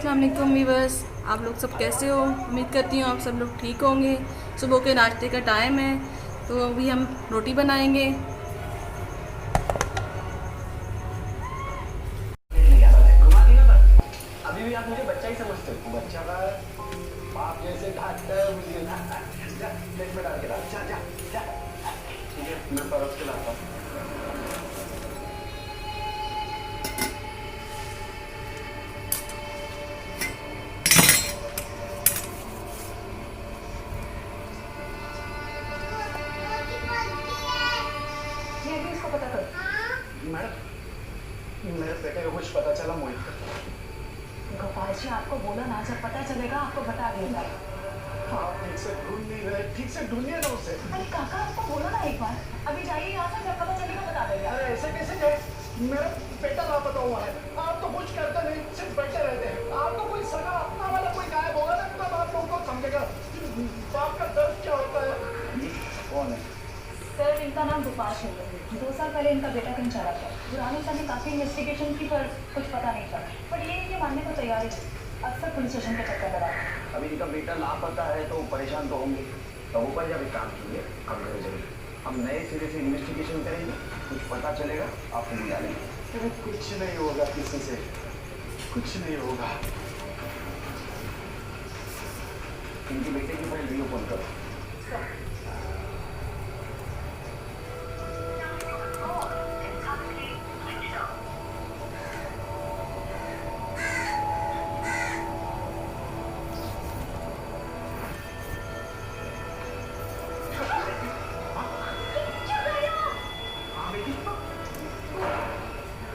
अस्सलाम वालेकुम वीवर्स, आप लोग सब कैसे हो? उम्मीद करती हूँ आप सब लोग ठीक होंगे। सुबह के नाश्ते का टाइम है, तो अभी हम रोटी बनाएंगे। अभी भी आप मुझे बच्चा ही समझते हो। बच्चा का बाप जैसे भागता है मुझे प्लेट में डाल के डाल। जा जा जा। ठीक है, मैं परोस के लाता हूँ। ये भी इसको पता कर। मैडम, मेरे बेटे को कुछ पता चला मोहित का। गोपाल जी आपको बोला ना, जब पता चलेगा आपको बता दिया जाए। आप ठीक से ढूंढ नहीं रहे, ठीक से ढूंढिए ना उसे। अरे काका आपको बोला ना एक बार, अभी जाइए यहाँ से, जब पता चलेगा बता देगा। अरे ऐसे कैसे जाए? मेरा बेटा लापता हुआ है। आप तो कुछ करते नहीं, सिर्फ बैठे रहते हैं। आपको कोई सगा अपना वाला कोई गायब होगा ना, तब आप लोगों को समझेगा बाप का दर्द क्या होता है। कौन है? सर इनका नाम गोपाल शर्मा है। 2 साल पहले इनका बेटा कहीं चला गया। पुराने सर ने काफ़ी इन्वेस्टिगेशन की पर कुछ पता नहीं था, पर ये मानने को तैयार ही है। अक्सर पुलिस स्टेशन के चक्कर लगा। अभी इनका बेटा लापता है तो परेशान तो होंगे। तो ऊपर जब एक काम कीजिए, हम घर जाइए, हम नए सिरे से इन्वेस्टिगेशन करेंगे। कुछ पता चलेगा आपको बुला लेंगे। अरे कुछ नहीं होगा, किसी से कुछ नहीं होगा। इनके बेटे की फाइल वीडियो कॉल करो।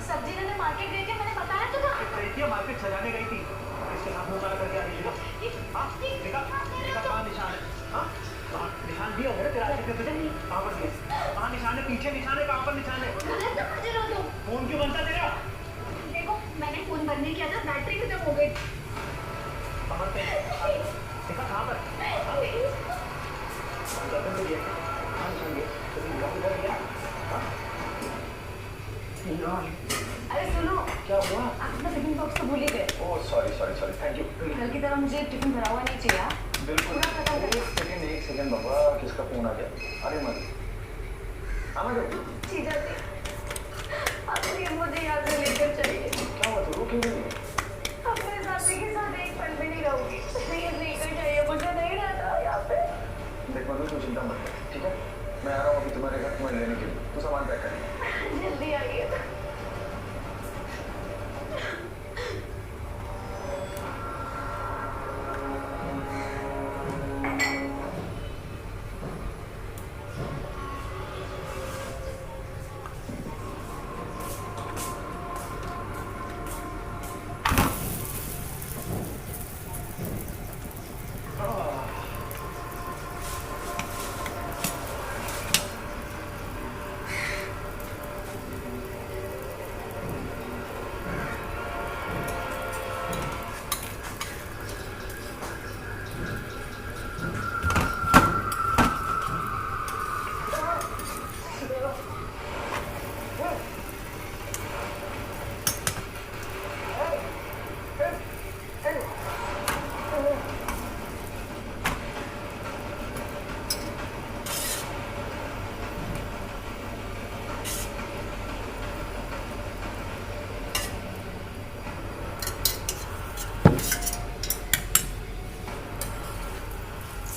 सब्जी लेने मार्केट गई थी, मैंने बताया तो था। मार्केट सजाने गई थी, इसके साथ मुंह काला करके आ रही थी। देखा कहाँ निशान है? हाँ, निशान दिया होगा तेरा आशिक के तुझे। कहाँ पर दिए? कहाँ निशान है? पीछे निशान है, कहाँ पर निशान है? फोन क्यों बनता तेरा? देखो मैंने फोन बंद नहीं किया था, बैटरी खत्म हो गई। कहाँ पे? देखा कहाँ पर? गर्दन पे दिया। कहाँ निशान दिया? कभी लॉक कर दिया? हाँ? अरे सुनो, क्या हुआ? आप अपना टिफिन बॉक्स तो भूल ही गए। Oh sorry sorry sorry, thank you. कल की तरह मुझे टिफिन भरा हुआ नहीं चाहिए। हाँ? बिल्कुल। पूरा खत्म कर। एक सेकंड बाबा, किसका फोन आ गया? अरे मत जीजा जी, आप प्लीज मुझे यहाँ से लेकर चलिए। क्या हुआ? तो क्यों नहीं? अपने साथी के साथ एक पल भी नहीं रहूंगी। प्लीज लेकर जाइए, मुझे नहीं रहना यहाँ पे। देख मधु, तू चिंता मत कर, ठीक है? मैं आ रहा हूँ अभी तुम्हारे घर तुम्हें लेने के लिए। तू सामान पैक कर। जल्दी आइए।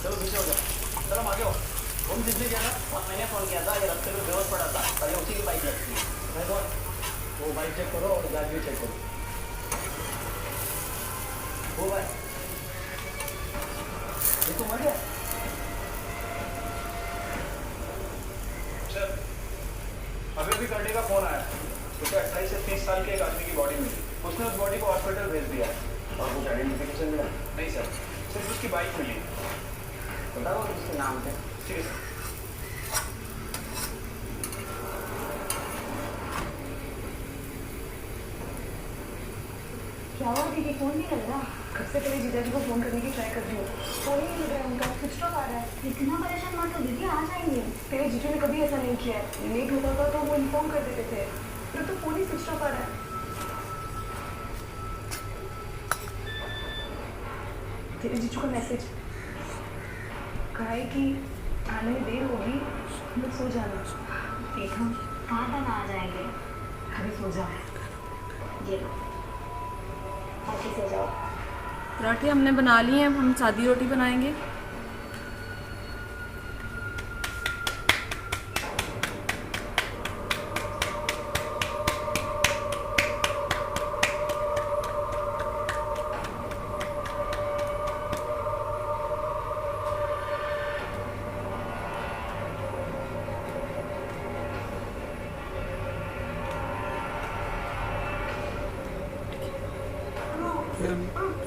चलो पीछे हो जाओ, चलो आगे हो। तुम जिसने किया था, मैंने फोन किया था, ये रास्ते में बेहोश पड़ा था और ये उसी की बाइक लगती है। मैं कौन? वो बाइक चेक करो और गाड़ी भी चेक करो। वो भाई, ये तो मर गया। सर, अभी भी करने का फोन आया। उसके 28 से 30 साल के एक आदमी की बॉडी मिली। उसने उस बॉडी को हॉस्पिटल भेज दिया और कुछ आइडेंटिफिकेशन मिला? नहीं सर, सिर्फ उसकी बाइक मिली। बताओ उसके नाम पे। ठीक है सर। क्या हुआ दीदी, फोन नहीं लग रहा? कब से पहले जीजा जी को फोन करने की ट्राई कर रही हूँ, फोन ही नहीं लग रहा है उनका, स्विच ऑफ आ रहा है। इतना परेशान मत हो दीदी, आ जाएंगे। तेरे जीजू ने कभी ऐसा नहीं किया है, लेट होता था तो वो इन्फॉर्म कर देते थे। फिर तो फोन ही स्विच ऑफ आ रहा है। तेरे जीजू का मैसेज कहा है कि आने में देर होगी, हम लोग सो जाना। देखो कहाँ तक आ जाएंगे। अभी सो जा। ये लो बाकी सो जाओ। पराठे हमने बना लिए हैं, हम सादी रोटी बनाएंगे।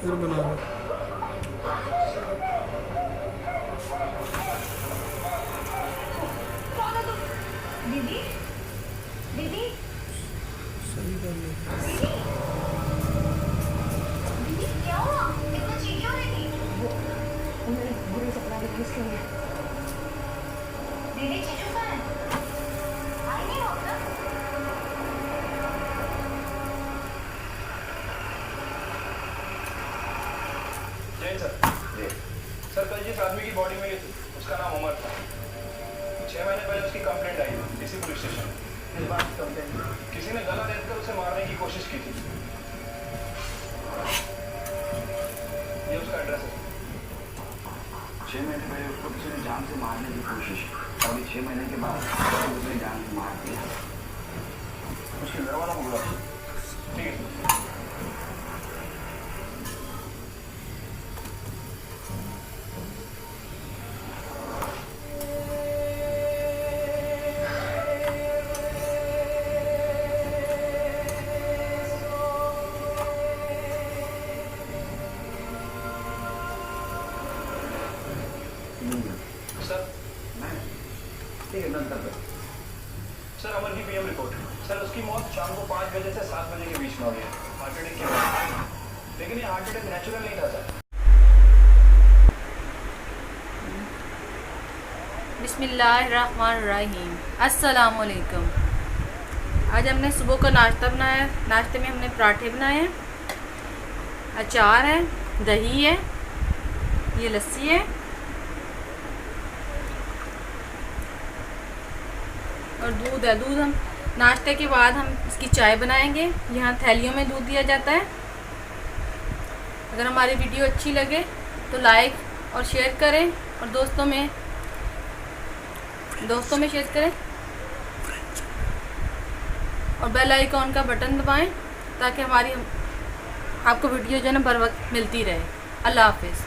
फिर बना लो। दीदी दीदी सही कर लो। दीदी दीदी क्या हुआ, इतना चीख क्यों रही थी? वो मैंने बुरा सपना देखा इसके लिए। दीदी चीचू कहाँ है? आई नहीं हो ना? जैन सर। सर कल जिस आदमी की बॉडी मिली थी उसका नाम उमर था। 6 महीने पहले उसकी कंप्लेंट आई थी इसी पुलिस स्टेशन। इस बात की कंप्लेंट किसी ने गला रेतकर उसे मारने की कोशिश की थी। ये उसका एड्रेस है। 6 महीने पहले उसको किसी ने जान से मारने की कोशिश, अभी 6 महीने के बाद उसने जान से मार दिया। उसके घर वालों को बुला। ठीक है। सर मैं ठीक है, मैं कर दो। सर अमर की पीएम रिपोर्ट। सर उसकी मौत शाम को 5 बजे से 7 बजे के बीच में हुई है हार्ट अटैक के बाद। लेकिन ये हार्ट अटैक नेचुरल नहीं था सर। बिस्मिल्लाहिर्रहमानिर्रहीम। अस्सलाम वालेकुम। आज हमने सुबह का नाश्ता बनाया। नाश्ते में हमने पराठे बनाए हैं, अचार है, दही है, ये लस्सी है और दूध है। दूध हम नाश्ते के बाद हम इसकी चाय बनाएंगे। यहाँ थैलियों में दूध दिया जाता है। अगर हमारी वीडियो अच्छी लगे तो लाइक और शेयर करें और दोस्तों में शेयर करें और बेल आइकॉन का बटन दबाएं ताकि हमारी आपको वीडियो जो है ना बर वक्त मिलती रहे। अल्लाह हाफिज़।